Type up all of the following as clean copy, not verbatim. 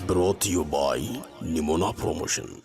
brought to you by Nimona Promotion.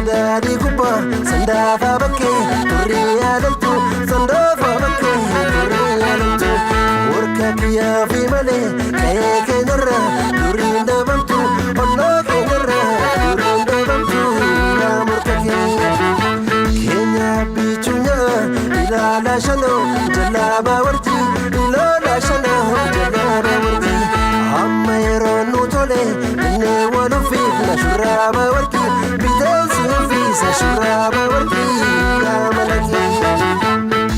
Daddy Kupa, Sandafa Bake, Turia Latu, Sandafa Bake, Turia Latu, Worka Kia Vimale, Kayakanara, Turinda Bantu, Ola Kanara, Turinda Bantu, Namurka Kenya Pichunya, Ilala Shano, Jalaba Warti, Ilala Shano, Jalaba Warti, Amayro Nutole, Newalufi, Nashuraba Warti. Shuraba warki ya malaki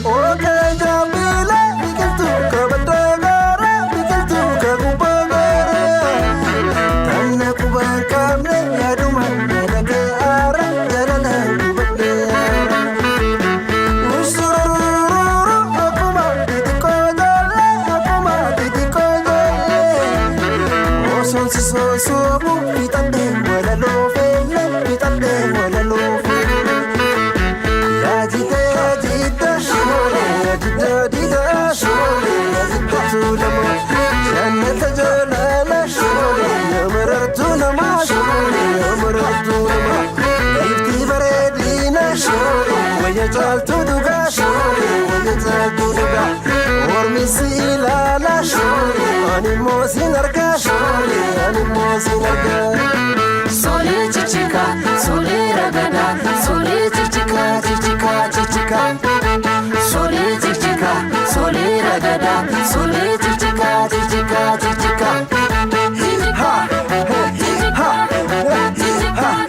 Oka jabila bikaltu kabadagara bikaltu kabubagara Tanna kubakamne yaduma yadake ara jalala kubagara So pitande wala lo fele pitande wala lo fele ya jita shole ya jita shole ya jita tulamo jannat jalala shole ya marartu nama shole ya marartu nama ifti baredina shole wa yajaltu duga shole wa yajaltu duga ormisi ilala shole ani mosinarka shole ani mosinarka Sole chichika, sole ragada, sole chichika, chichika, chichika. Sole chichika, sole ragada, sole chichika, chichika, chichika. Ha, ha,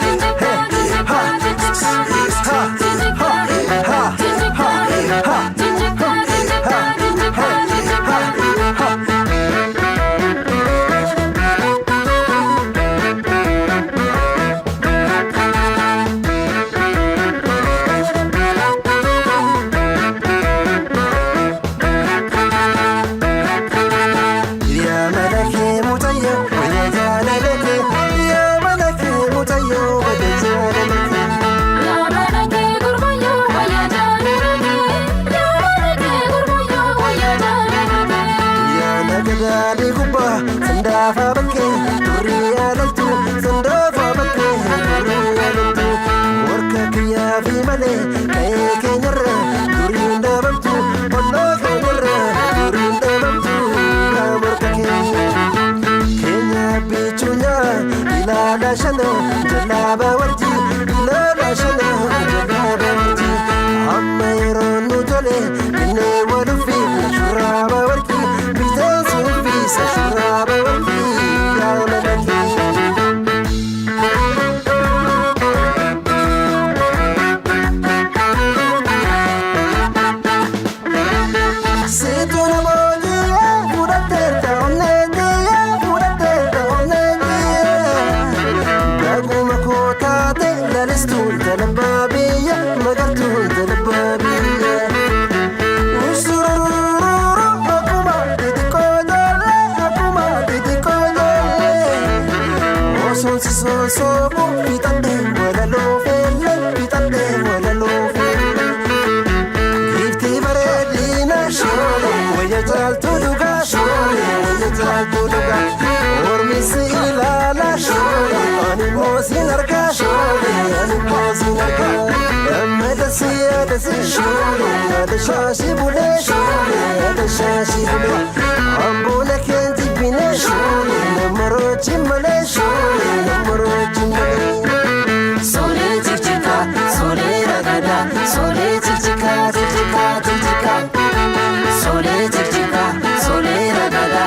Daddy Kupa, Sandafa Bake, Turia Latu, Sandafa Bake, Turia Latu, Worka Kia Vimale, Kayakanara, Turinda Bantu, Ola Kanara, Turinda Bantu, Namurka Kenya Pichunya, Ilala Shano, Jalaba Warti, Ilala Shano, Jalaba Warti, Amayro Nutole, Newalufi, Shuraba Warti, Shuraba warki ya malaki Situna mojiya puraterta onnegiya puraterta onnegiya Daguma kotate lalistul talababiya magartul talababiya So pitande wala lo fele pitande wala lo fele Gifti baredina shole waya jaltu duga shole waya jaltu duga ormisi ilala shole ani mosinarka shole ani mosinarka amadasi adasi shole adashashi bule shole adashashi bule ambule kenti bine shole namaro chimale shole namaro chimale Sole chichika, sole ragada, sole chichika, chichika, chichika. Sole chichika, sole ragada.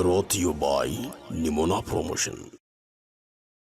brought to you by Nimona Promotion.